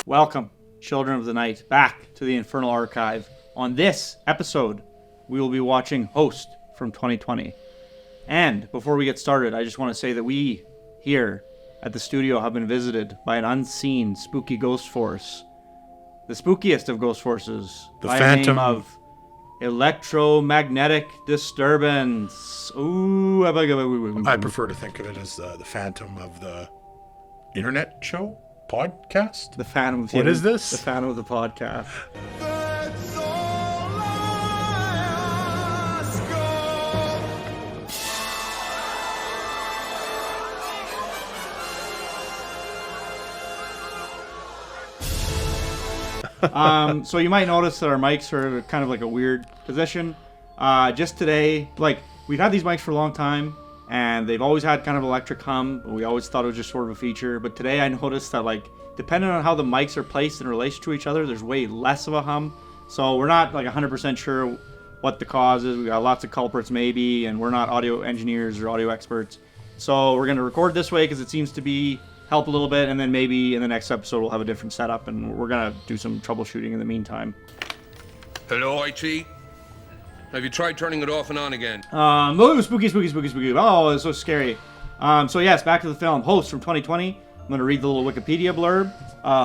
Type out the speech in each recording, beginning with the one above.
Welcome, children of the night, back to the Infernal Archive. On this episode, we will be watching Host from 2020. And before we get started, I just want to say that we here at the studio have been visited by an unseen spooky ghost force. The spookiest of ghost forces. The by Phantom. the name of electromagnetic disturbance. Ooh, I prefer to think of it as the Phantom of the Internet show? Podcast? The Phantom of the What is this? The Phantom of the podcast. So you might notice that our mics are kind of like a weird position. Just today, like, we've had these mics for a long time, and they've always had kind of electric hum, but we always thought it was just sort of a feature. But today I noticed that, like, depending on how the mics are placed in relation to each other, there's way less of a hum. So we're not, like, 100% sure what the cause is. We got lots of culprits maybe, and we're not audio engineers or audio experts. So we're going to record this way because it seems to be help a little bit, and then maybe in the next episode we'll have a different setup, and we're gonna do some troubleshooting in the meantime. Hello, IT? Have you tried turning it off and on again? Oh, spooky. Oh, it's so scary. So yes, back to the film. Host from 2020. I'm gonna read the little Wikipedia blurb.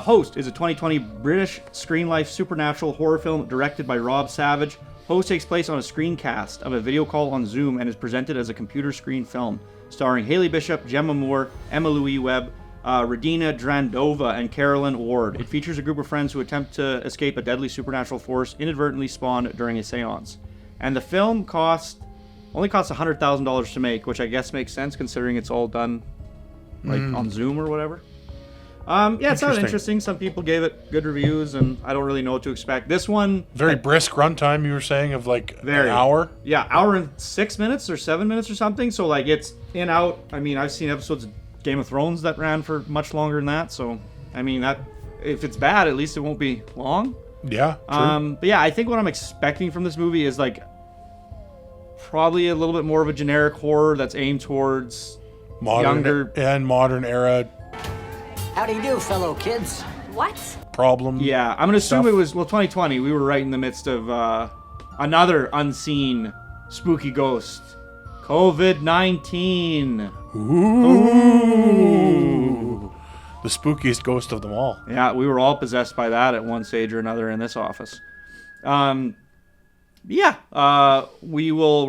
Host is a 2020 British screen life supernatural horror film directed by Rob Savage. Host takes place on a screencast of a video call on Zoom and is presented as a computer screen film, starring Haley Bishop, Gemma Moore, Emma Louise Webb, Radina Drandova, and Carolyn Ward. It features a group of friends who attempt to escape a deadly supernatural force inadvertently spawned during a seance. And the film only costs $100,000 to make, which I guess makes sense considering it's all done like on Zoom or whatever. Yeah, it sounded interesting. Some people gave it good reviews, and I don't really know what to expect. This one... Very brisk runtime, you were saying, of like an hour? Yeah, hour and 6 minutes or 7 minutes or something. So, like, it's in, out. I mean, I've seen episodes of Game of Thrones that ran for much longer than that. So, I mean, that if it's bad, at least it won't be long. Yeah, true. But yeah, I think what I'm expecting from this movie is, like, probably a little bit more of a generic horror that's aimed towards younger... modern era... How do you do, fellow kids? What? Problem. Yeah, I'm going to assume it was, 2020. We were right in the midst of another unseen spooky ghost. COVID-19. Ooh. The spookiest ghost of them all. Yeah, we were all possessed by that at one stage or another in this office. We're going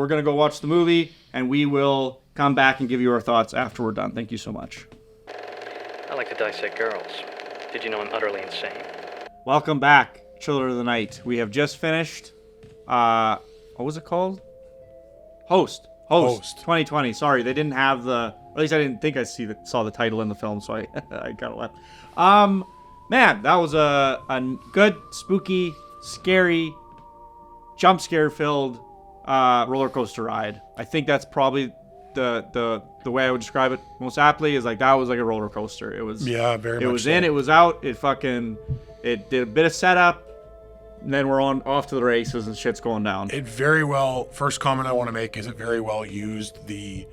to go watch the movie, and we will come back and give you our thoughts after we're done. Thank you so much. I like to dissect girls. Did you know I'm utterly insane? Welcome back, Children of the Night. We have just finished, what was it called? Host 2020. Sorry, they didn't have at least I didn't think I saw the title in the film, so I got it left. Man, that was a good, spooky, scary, jump scare filled roller coaster ride. I think that's probably the way I would describe it most aptly is like that was like a roller coaster. It was very much. It was in, it was out. It did a bit of setup, and then we're off to the races and shit's going down. First comment I want to make is it very well used the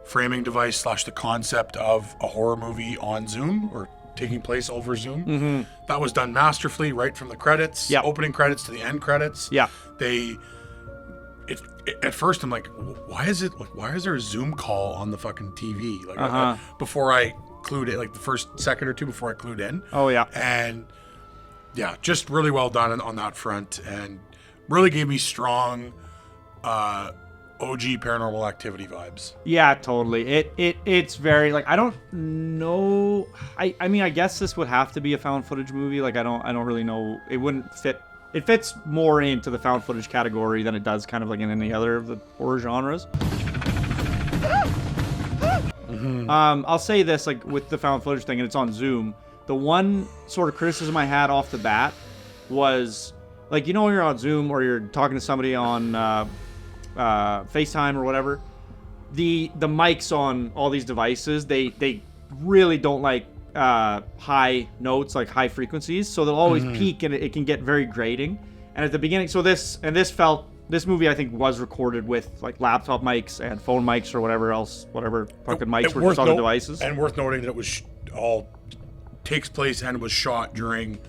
framing device / the concept of a horror movie on Zoom or taking place over Zoom. Mm-hmm. That was done masterfully right from the credits, opening credits to the end credits. Yeah. At first I'm like, why is there a Zoom call on the fucking TV? Like before I clued in, like the first second or two before I clued in. Oh yeah. And yeah, just really well done on that front, and really gave me strong OG Paranormal Activity vibes. Yeah, totally. It's very, like, I don't know. I mean, I guess this would have to be a found footage movie. Like, I don't really know. It wouldn't fit. It fits more into the found footage category than it does kind of like in any other of the horror genres. Mm-hmm. I'll say this, like, with the found footage thing, and it's on Zoom, the one sort of criticism I had off the bat was, like, you know, when you're on Zoom or you're talking to somebody on FaceTime or whatever, the mics on all these devices, they really don't like high notes, like high frequencies, so they'll always peak, and it can get very grating. And at the beginning, this movie I think was recorded with like laptop mics and phone mics or whatever fucking mics were just on the devices. And worth noting that it was all takes place and was shot during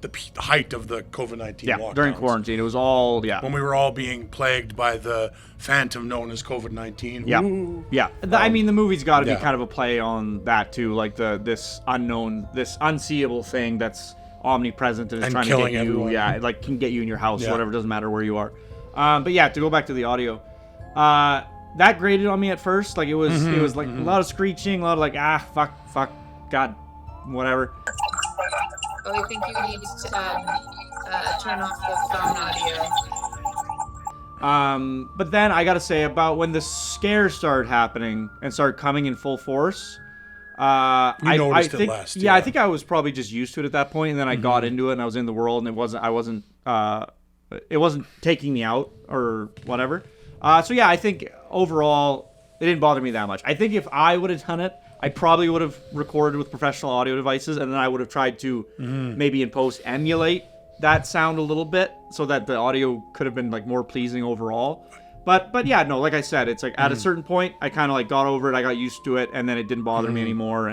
the height of the COVID-19 Yeah, lockdowns. during quarantine. It was all, yeah. When we were all being plagued by the phantom known as COVID-19. Yeah, Ooh. yeah. I mean, the movie's got to yeah. be kind of a play on that too, like this unknown, this unseeable thing that's omnipresent and is And trying to get killing you. everyone. Yeah, like can get you in your house, Yeah. whatever. Doesn't matter where you are. But yeah, to go back to the audio, that grated on me at first. Like it was like a lot of screeching, a lot of like fuck, God, whatever. Oh, I think you need to turn off the phone audio. But then I gotta say about when the scares started happening and started coming in full force. I noticed it think, less, yeah, I yeah. think I was probably just used to it at that point, and then I got into it and I was in the world, and it wasn't taking me out or whatever. So yeah, I think overall it didn't bother me that much. I think if I would have done it, I probably would have recorded with professional audio devices, and then I would have tried to maybe in post emulate that sound a little bit so that the audio could have been like more pleasing overall. But yeah, no, like I said, it's like at a certain point I kind of like got over it, I got used to it, and then it didn't bother me anymore.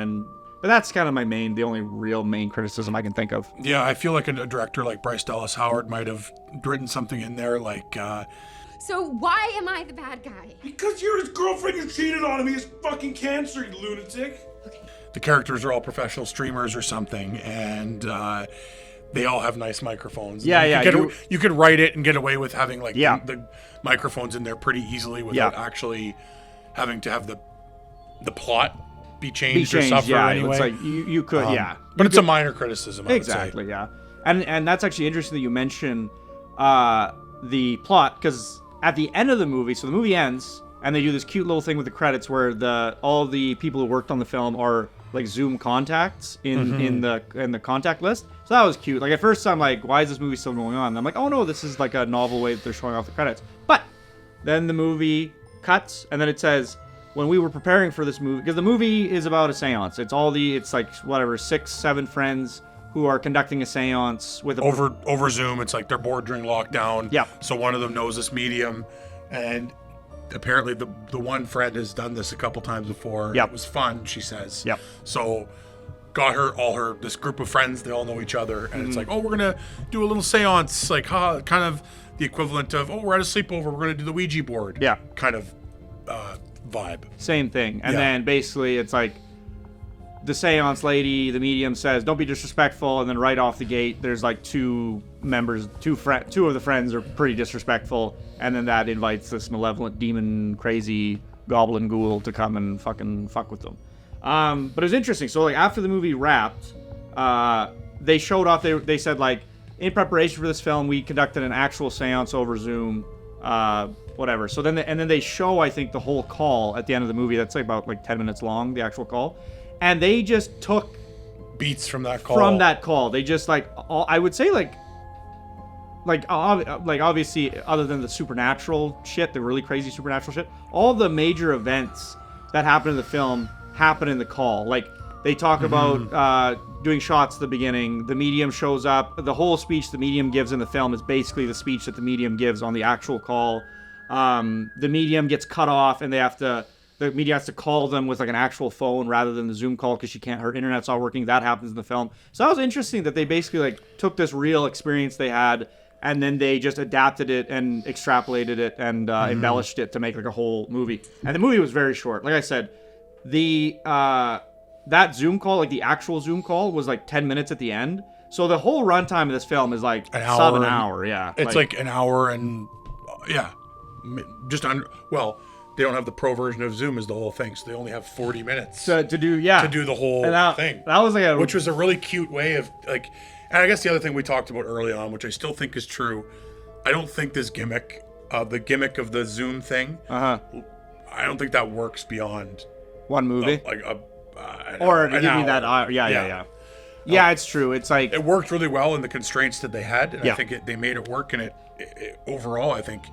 But that's kind of the only real main criticism I can think of. Yeah, I feel like a director like Bryce Dallas Howard might have written something in there like, So why am I the bad guy? Because you're his girlfriend, you cheated on him, he has fucking cancer, you lunatic. the characters are all professional streamers or something, and they all have nice microphones. Yeah, yeah. You could write it and get away with having like Yeah. the microphones in there pretty easily without actually having to have the plot be changed or suffer yeah. anyway. It's like you could, yeah. But it's a minor criticism, I would say. Exactly, yeah. And that's actually interesting that you mention the plot, because at the end of the movie, so the movie ends, and they do this cute little thing with the credits where all the people who worked on the film are like Zoom contacts in the contact list. So that was cute. Like at first I'm like, why is this movie still going on? And I'm like, oh no, this is like a novel way that they're showing off the credits. But then the movie cuts, and then it says, when we were preparing for this movie, because the movie is about a seance. It's like whatever, 6-7 friends who are conducting a seance with over Zoom. It's like they're bored during lockdown. Yeah. So one of them knows this medium, and apparently the one friend has done this a couple times before. Yep. It was fun, she says. Yep. So got this group of friends, they all know each other, and Mm-hmm. it's like, oh, we're gonna do a little seance, like kind of the equivalent of, oh, we're at a sleepover, we're gonna do the Ouija board. Yeah. Kind of vibe. Same thing. And Yeah. then basically it's like the seance lady, the medium says, don't be disrespectful. And then right off the gate, there's like two of the friends are pretty disrespectful. And then that invites this malevolent demon, crazy goblin ghoul to come and fucking fuck with them. But it was interesting. So like after the movie wrapped, they showed off, they said like, in preparation for this film, we conducted an actual seance over Zoom, whatever. So then they show, I think, the whole call at the end of the movie. That's like about like 10 minutes long, the actual call. And they just took Beats from that call. They just like I would say like obviously other than the supernatural shit, the really crazy supernatural shit, all the major events that happen in the film happen in the call. Like they talk about doing shots at the beginning. The medium shows up. The whole speech the medium gives in the film is basically the speech that the medium gives on the actual call. The medium gets cut off, and the media has to call them with like an actual phone rather than the Zoom call because her internet's not working. That happens in the film. So that was interesting that they basically like took this real experience they had and then they just adapted it and extrapolated it and embellished it to make like a whole movie. And the movie was very short. Like I said, that Zoom call, like the actual Zoom call, was like 10 minutes at the end. So the whole runtime of this film is like an hour. Yeah, It's like an hour and just under. Well, they don't have the pro version of Zoom is the whole thing, so they only have 40 minutes to do the whole thing. That was like which was a really cute way of like. And I guess the other thing we talked about early on, which I still think is true, I don't think this gimmick, the gimmick of the Zoom thing, I don't think that works beyond one movie. Or to give me that, yeah, it's true. It's like it worked really well in the constraints that they had, and Yeah. I think they made it work. And it overall, I think,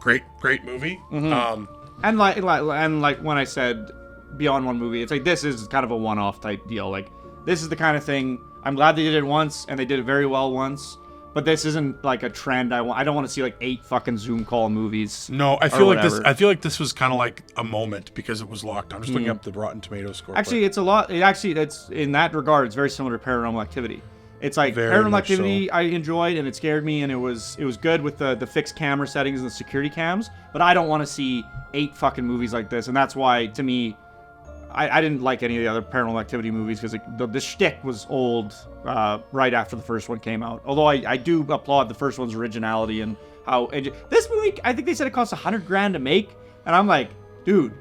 great movie. And like when I said beyond one movie, it's like this is kind of a one-off type deal. Like this is the kind of thing. I'm glad they did it once, and they did it very well once. But this isn't like a trend. I don't want to see like 8 fucking Zoom call movies. No, I or feel like whatever. I feel like this was kind of like a moment because it was locked. I'm just looking up the Rotten Tomatoes score. Actually, it's a lot. It's in that regard, it's very similar to Paranormal Activity. It's like Very Paranormal much Activity so. I enjoyed and it scared me and it was good with the fixed camera settings and the security cams. But I don't want to see 8 fucking movies like this, and that's why to me, I didn't like any of the other Paranormal Activity movies because the shtick was old right after the first one came out. Although I do applaud the first one's originality and how this movie. I think they said it cost $100,000 to make, and I'm like, dude.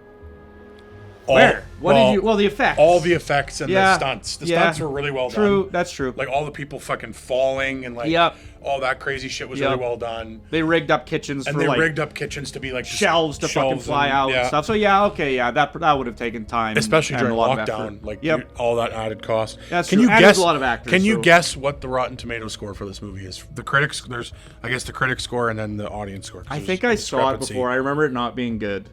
Where? The effects. All the effects and the stunts. The stunts were really well done. True, that's true. Like all the people fucking falling and like all that crazy shit was really well done. They rigged up kitchens and for they like rigged up kitchens to be like shelves to fucking fly out and stuff. So that would have taken time, especially and during a lot lockdown. Of Like Yep. all that added cost. That's can true. you And guess? there's a lot of actors, Can you so- guess what the Rotten Tomato score for this movie is? The critics. There's I guess the critic score and then the audience score. I think I saw it before. I remember it not being good.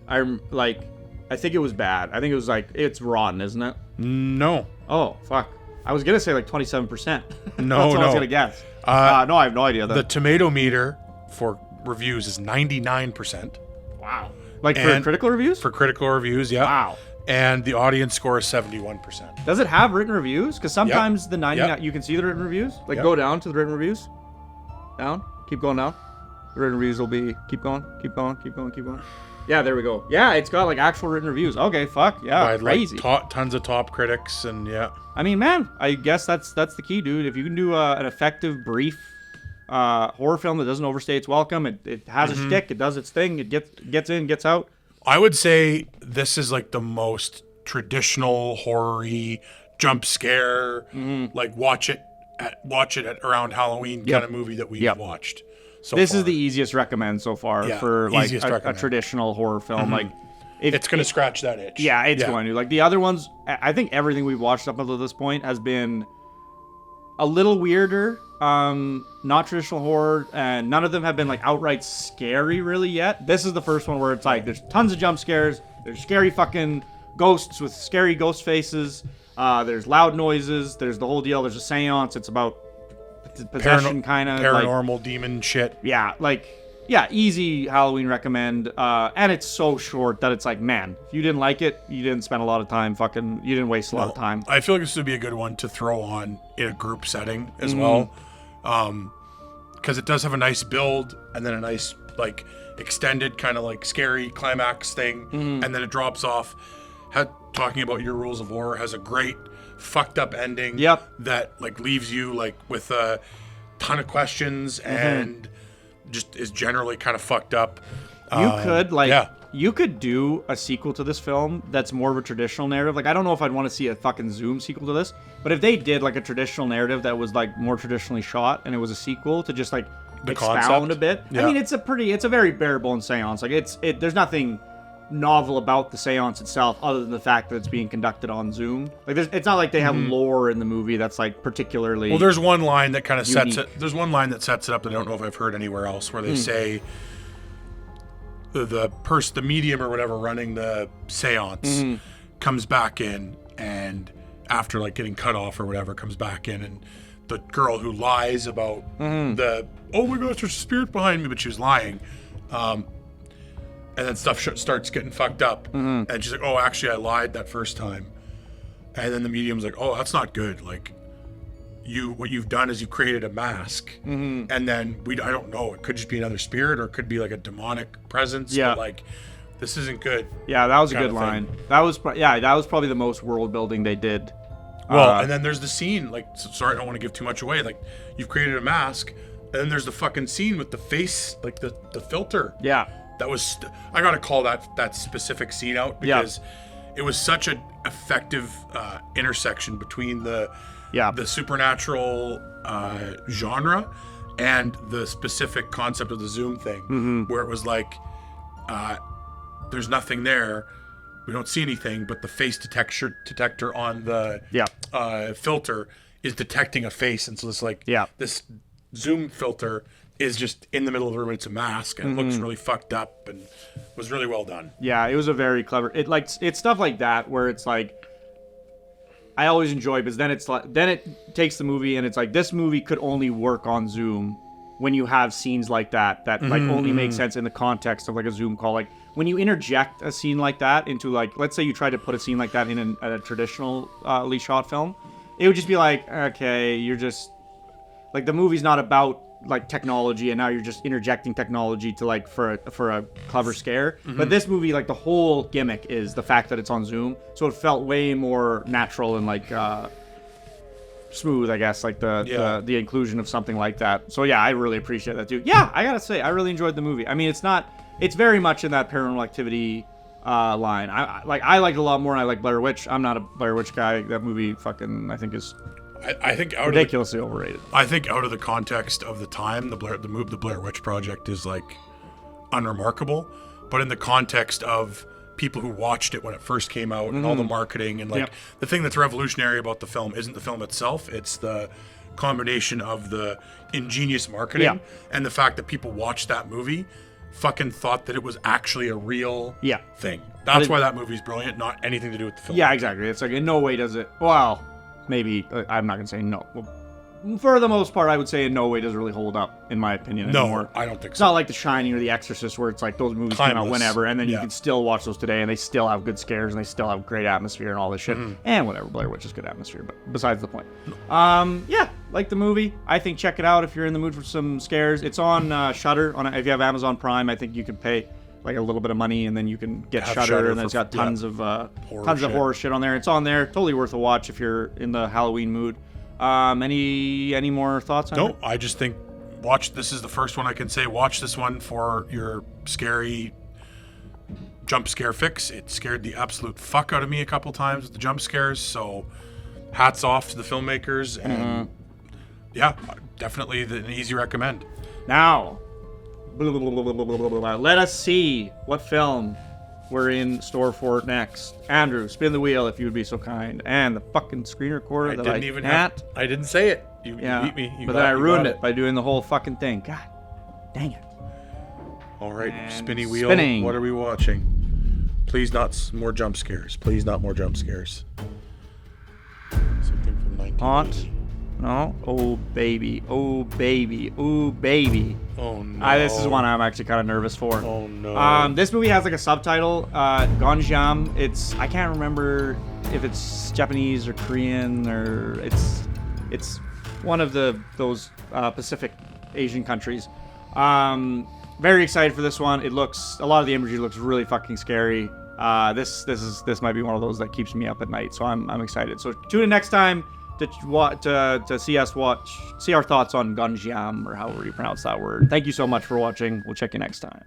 I think it was bad. I think it was like, it's rotten, isn't it? No. Oh, fuck. I was going to say like 27%. No, That's what no. I was going to guess. No, I have no idea. The tomato meter for reviews is 99%. Wow. Like for critical reviews? For critical reviews, yeah. Wow. And the audience score is 71%. Does it have written reviews? Because sometimes the 99, you can see the written reviews. Like go down to the written reviews. Down. Keep going down. The written reviews will be, keep going, keep going, keep going, keep going. Yeah, there we go. Yeah, it's got like actual written reviews. Okay, fuck. Yeah, By, crazy. Like, tons of top critics and I mean, man, I guess that's the key, dude. If you can do an effective, brief horror film that doesn't overstay its welcome, it has a shtick, it does its thing, it gets in, gets out. I would say this is like the most traditional horror-y jump scare, like watch it at around Halloween kind of movie that we've watched. So this far. is the easiest recommend so far for like a traditional horror film. Like, it's going to scratch that itch. Yeah, it's going to. Like the other ones, I think everything we've watched up until this point has been a little weirder, not traditional horror, and none of them have been like outright scary really yet. This is the first one where it's like there's tons of jump scares, there's scary fucking ghosts with scary ghost faces, there's loud noises, there's the whole deal, there's a seance, it's about possession kind of paranormal demon shit. Easy Halloween recommend, and it's so short that it's like, man, if you didn't like it, you didn't spend a lot of time you didn't waste a lot of time. I feel like this would be a good one to throw on in a group setting as well, because it does have a nice build and then a nice like extended kind of like scary climax thing, and then it drops off. Talking about Your Rules of Horror has a great fucked up ending that like leaves you like with a ton of questions and just is generally kind of fucked up. You could do a sequel to this film that's more of a traditional narrative. Like, I don't know if I'd want to see a fucking Zoom sequel to this, but if they did like a traditional narrative that was like more traditionally shot and it was a sequel to just like expound a bit. I mean, it's a very bare bones seance. Like there's nothing novel about the seance itself other than the fact that it's being conducted on Zoom. Like it's not like they have lore in the movie that's like particularly there's one line that kind of sets it up that I don't know if I've heard anywhere else where they say the medium or whatever running the seance comes back in, and after like getting cut off or whatever comes back in, and the girl who lies about oh my gosh, there's a spirit behind me, but she was lying, and then stuff starts getting fucked up. And she's like, oh, actually, I lied that first time. And then the medium's like, oh, that's not good. Like, what you've done is you created a mask. And then I don't know. It could just be another spirit or it could be like a demonic presence. Yeah. But like, this isn't good. Yeah, that was a good line. That was probably the most world building they did. Well, and then there's the scene. Like, sorry, I don't want to give too much away. Like, you've created a mask. And then there's the fucking scene with the face, like the filter. Yeah. That was, I gotta call that specific scene out because it was such an effective intersection between the supernatural genre and the specific concept of the Zoom thing, where it was like, there's nothing there, we don't see anything, but the face detector on the filter is detecting a face, and so it's like this Zoom filter is just in the middle of the room, and it's a mask, and it looks really fucked up, and was really well done. Yeah, it was a very clever. It's stuff like that where it's like, I always enjoy, because then it takes the movie and it's like, this movie could only work on Zoom when you have scenes like that like only make sense in the context of like a Zoom call. Like when you interject a scene like that into like, let's say you try to put a scene like that in a traditionally shot film, it would just be like, okay, you're just like, the movie's not about like technology, and now you're just interjecting technology to like for a clever scare. But this movie, like the whole gimmick is the fact that it's on Zoom, so it felt way more natural and like smooth, I guess, like the inclusion of something like that. So yeah, I really appreciate that too. Yeah, I gotta say, I really enjoyed the movie. I mean, it's very much in that Paranormal Activity line. I like it a lot more, and I like Blair Witch. I'm not a Blair Witch guy. That movie fucking, I think, is I think ridiculously overrated. I think out of the context of the time, the Blair Witch Project is like unremarkable, but in the context of people who watched it when it first came out and all the marketing and like the thing that's revolutionary about the film isn't the film itself, it's the combination of the ingenious marketing and the fact that people watched that movie, fucking thought that it was actually a real thing. That's why that movie's brilliant, not anything to do with the film. Yeah, exactly. It's like, in no way does it, well, maybe, I'm not gonna say no. Well, for the most part, I would say in no way does it really hold up, in my opinion, anymore. No, I don't think It's so. not like The Shining or The Exorcist, where it's like those movies come out whenever, and then you can still watch those today, and they still have good scares, and they still have great atmosphere and all this shit. And whatever, Blair Witch is good atmosphere, but besides the point. Yeah, like the movie. I think check it out if you're in the mood for some scares. It's on Shudder. If you have Amazon Prime, I think you can pay like a little bit of money, and then you can get Shudder, and then it's got tons of horror shit on there. It's on there. Totally worth a watch if you're in the Halloween mood. Any more thoughts on it? No, I just think this is the first one I can say. Watch this one for your scary jump scare fix. It scared the absolute fuck out of me a couple times with the jump scares. So, hats off to the filmmakers, and yeah, definitely an easy recommend. Now, let us see what film we're in store for next. Andrew, spin the wheel if you would be so kind. And the fucking screen recorder I didn't say it. You beat me. But then I ruined it by doing the whole fucking thing. God dang it. All right, And spinny wheel. spinning. What are we watching? Please not more jump scares. Please not more jump scares. Something from 1980. Haunt? No? Oh, baby. Oh, baby. Oh, baby. Oh, no. This is one I'm actually kind of nervous for. Oh, no. This movie has like a subtitle, Gonjiam. I can't remember if it's Japanese or Korean, or it's one of those Pacific Asian countries. Very excited for this one. A lot of the imagery looks really fucking scary. This might be one of those that keeps me up at night, so I'm excited. So tune in next time to see our thoughts on Gonjiam, or however you pronounce that word. Thank you so much for watching. We'll check you next time.